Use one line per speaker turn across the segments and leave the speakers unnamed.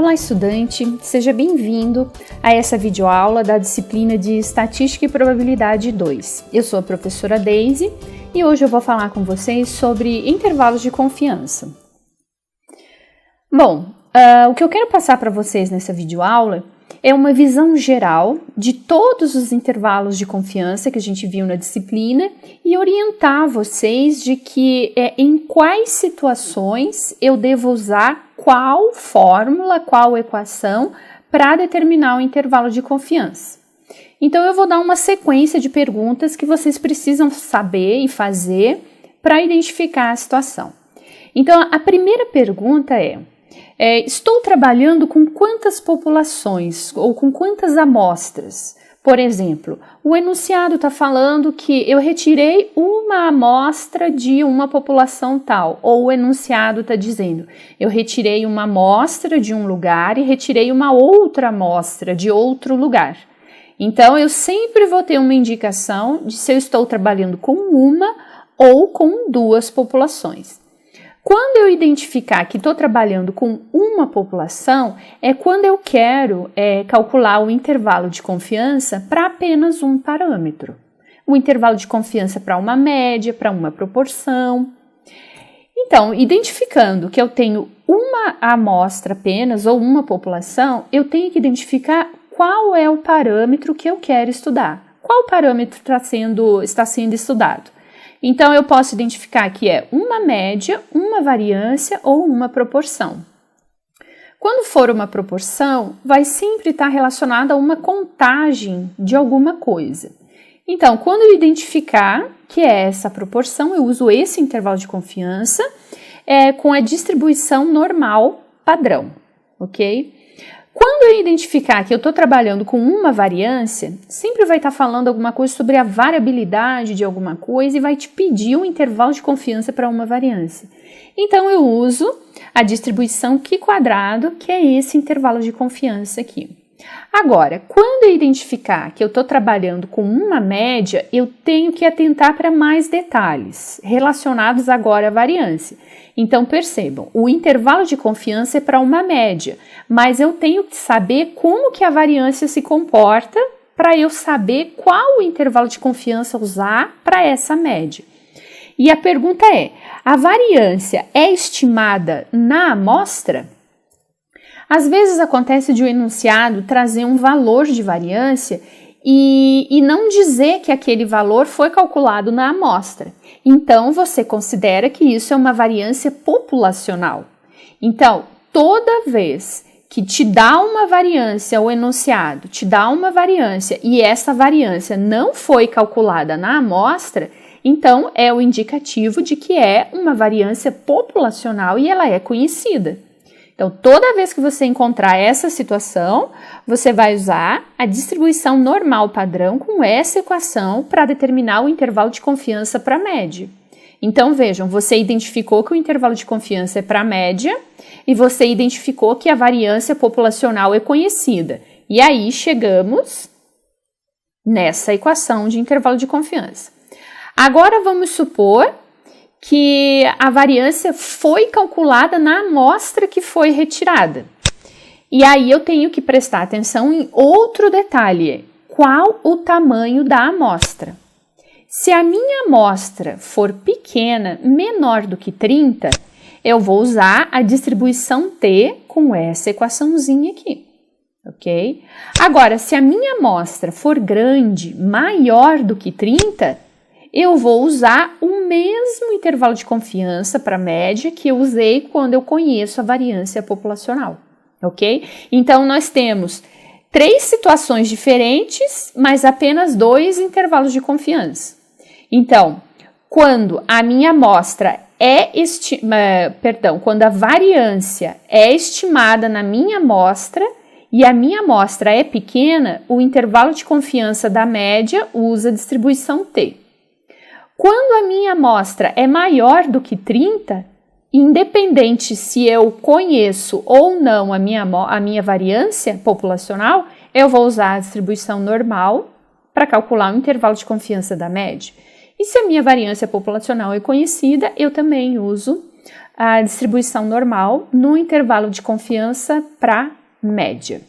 Olá, estudante! Seja bem-vindo a essa videoaula da disciplina de Estatística e Probabilidade 2. Eu sou a professora Daisy e hoje eu vou falar com vocês sobre intervalos de confiança. Bom, o que eu quero passar para vocês nessa videoaula é uma visão geral de todos os intervalos de confiança que a gente viu na disciplina e orientar vocês de que em quais situações eu devo usar qual fórmula, qual equação para determinar o intervalo de confiança. Então eu vou dar uma sequência de perguntas que vocês precisam saber e fazer para identificar a situação. Então a primeira pergunta estou trabalhando com quantas populações ou com quantas amostras? Por exemplo, o enunciado está falando que eu retirei uma amostra de uma população tal, ou o enunciado está dizendo eu retirei uma amostra de um lugar e retirei uma outra amostra de outro lugar. Então, eu sempre vou ter uma indicação de se eu estou trabalhando com uma ou com duas populações. Quando eu identificar que estou trabalhando com uma população, é quando eu quero calcular o intervalo de confiança para apenas um parâmetro. O intervalo de confiança para uma média, para uma proporção. Então, identificando que eu tenho uma amostra apenas ou uma população, eu tenho que identificar qual é o parâmetro que eu quero estudar. Qual parâmetro está sendo estudado? Então, eu posso identificar que é uma média, uma variância ou uma proporção. Quando for uma proporção, vai sempre estar relacionada a uma contagem de alguma coisa. Então, quando eu identificar que é essa proporção, eu uso esse intervalo de confiança com a distribuição normal padrão, ok? Quando eu identificar que eu estou trabalhando com uma variância, sempre vai estar falando alguma coisa sobre a variabilidade de alguma coisa e vai te pedir um intervalo de confiança para uma variância. Então, eu uso a distribuição Q², que é esse intervalo de confiança aqui. Agora, quando eu identificar que eu estou trabalhando com uma média, eu tenho que atentar para mais detalhes relacionados agora à variância. Então, percebam, o intervalo de confiança é para uma média, mas eu tenho que saber como que a variância se comporta para eu saber qual o intervalo de confiança usar para essa média. E a pergunta a variância é estimada na amostra? Às vezes acontece de o enunciado trazer um valor de variância e não dizer que aquele valor foi calculado na amostra. Então, você considera que isso é uma variância populacional. Então, toda vez que te dá uma variância, o enunciado te dá uma variância e essa variância não foi calculada na amostra, então é o indicativo de que é uma variância populacional e ela é conhecida. Então, toda vez que você encontrar essa situação, você vai usar a distribuição normal padrão com essa equação para determinar o intervalo de confiança para a média. Então, vejam, você identificou que o intervalo de confiança é para a média e você identificou que a variância populacional é conhecida. E aí, chegamos nessa equação de intervalo de confiança. Agora, vamos supor que a variância foi calculada na amostra que foi retirada. E aí eu tenho que prestar atenção em outro detalhe, qual o tamanho da amostra. Se a minha amostra for pequena, menor do que 30, eu vou usar a distribuição T com essa equaçãozinha aqui, ok? Agora, se a minha amostra for grande, maior do que 30, eu vou usar o mesmo intervalo de confiança para a média que eu usei quando eu conheço a variância populacional, ok? Então, nós temos 3 situações diferentes, mas apenas 2 intervalos de confiança. Então, quando a minha amostra quando a variância é estimada na minha amostra e a minha amostra é pequena, o intervalo de confiança da média usa a distribuição T. Quando a minha amostra é maior do que 30, independente se eu conheço ou não a minha variância populacional, eu vou usar a distribuição normal para calcular o intervalo de confiança da média. E se a minha variância populacional é conhecida, eu também uso a distribuição normal no intervalo de confiança para média.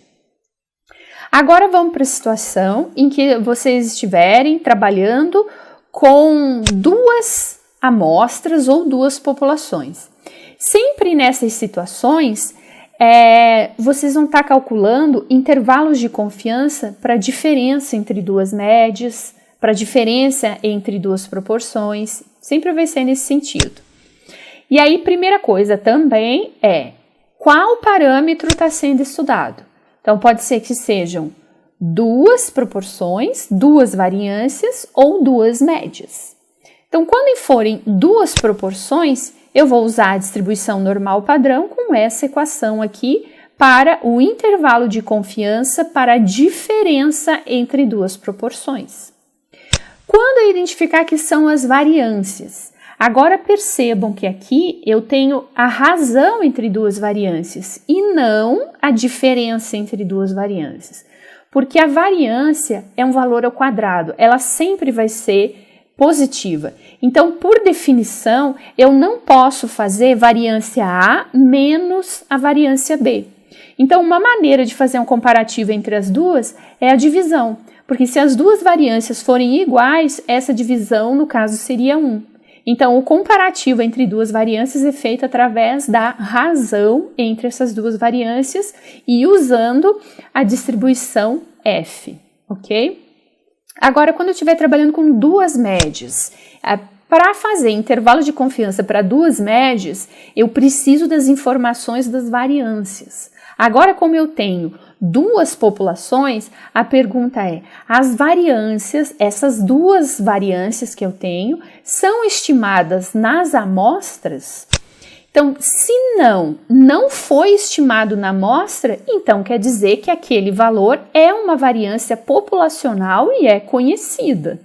Agora vamos para a situação em que vocês estiverem trabalhando com duas amostras ou duas populações. Sempre nessas situações, vocês vão estar calculando intervalos de confiança para a diferença entre duas médias, para a diferença entre duas proporções, sempre vai ser nesse sentido. E aí, primeira coisa também qual parâmetro está sendo estudado. Então, pode ser que sejam duas proporções, duas variâncias ou duas médias. Então, quando forem duas proporções, eu vou usar a distribuição normal padrão com essa equação aqui para o intervalo de confiança para a diferença entre duas proporções. Quando eu identificar que são as variâncias, agora percebam que aqui eu tenho a razão entre duas variâncias e não a diferença entre duas variâncias. Porque a variância é um valor ao quadrado, ela sempre vai ser positiva. Então, por definição, eu não posso fazer variância A menos a variância B. Então, uma maneira de fazer um comparativo entre as duas é a divisão, porque se as duas variâncias forem iguais, essa divisão, no caso, seria 1. Então, o comparativo entre duas variâncias é feito através da razão entre essas duas variâncias e usando a distribuição F, ok? Agora, quando eu estiver trabalhando com duas médias, para fazer intervalo de confiança para duas médias, eu preciso das informações das variâncias. Agora, como eu tenho duas populações, a pergunta é: as variâncias, essas duas variâncias que eu tenho, são estimadas nas amostras? Então, se não foi estimado na amostra, então quer dizer que aquele valor é uma variância populacional e é conhecida.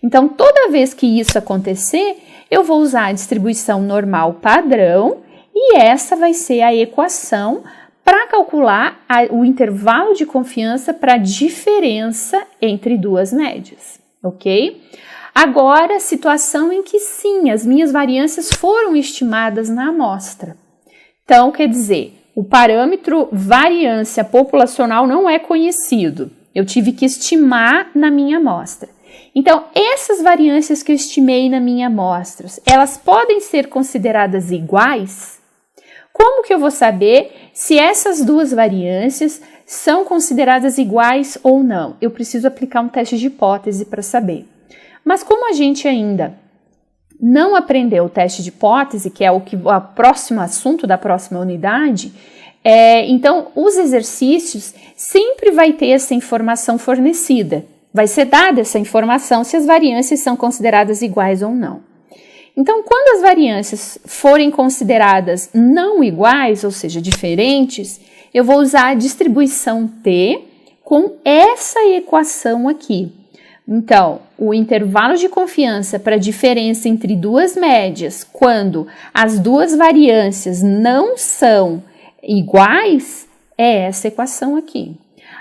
Então, toda vez que isso acontecer, eu vou usar a distribuição normal padrão e essa vai ser a equação para calcular o intervalo de confiança para a diferença entre duas médias, ok? Agora, situação em que sim, as minhas variâncias foram estimadas na amostra. Então, quer dizer, o parâmetro variância populacional não é conhecido. Eu tive que estimar na minha amostra. Então, essas variâncias que eu estimei na minha amostra, elas podem ser consideradas iguais? Como que eu vou saber se essas duas variâncias são consideradas iguais ou não? Eu preciso aplicar um teste de hipótese para saber. Mas como a gente ainda não aprendeu o teste de hipótese, que é o próximo assunto da próxima unidade, então os exercícios sempre vai ter essa informação fornecida. Vai ser dada essa informação se as variâncias são consideradas iguais ou não. Então, quando as variâncias forem consideradas não iguais, ou seja, diferentes, eu vou usar a distribuição T com essa equação aqui. Então, o intervalo de confiança para a diferença entre duas médias, quando as duas variâncias não são iguais, é essa equação aqui.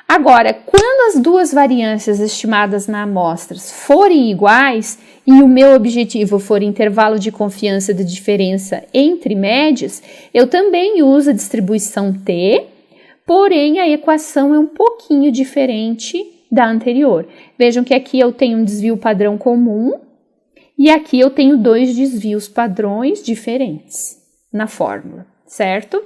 Agora, quando as duas variâncias estimadas na amostra forem iguais e o meu objetivo for intervalo de confiança da diferença entre médias, eu também uso a distribuição T, porém a equação é um pouquinho diferente da anterior. Vejam que aqui eu tenho um desvio padrão comum e aqui eu tenho dois desvios padrões diferentes na fórmula, certo?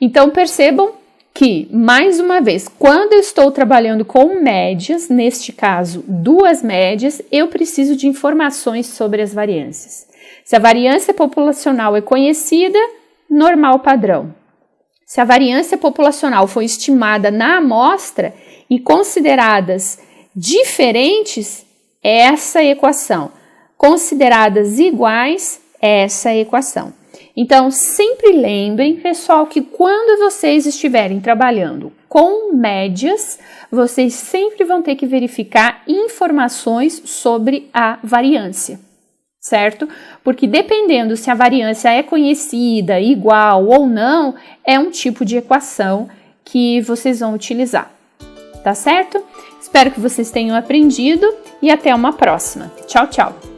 Então, percebam que, mais uma vez, quando eu estou trabalhando com médias, neste caso, duas médias, eu preciso de informações sobre as variâncias. Se a variância populacional é conhecida, normal padrão. Se a variância populacional foi estimada na amostra e consideradas diferentes, essa equação. Consideradas iguais, essa equação. Então, sempre lembrem, pessoal, que quando vocês estiverem trabalhando com médias, vocês sempre vão ter que verificar informações sobre a variância, certo? Porque dependendo se a variância é conhecida, igual ou não, é um tipo de equação que vocês vão utilizar, tá certo? Espero que vocês tenham aprendido e até uma próxima. Tchau, tchau!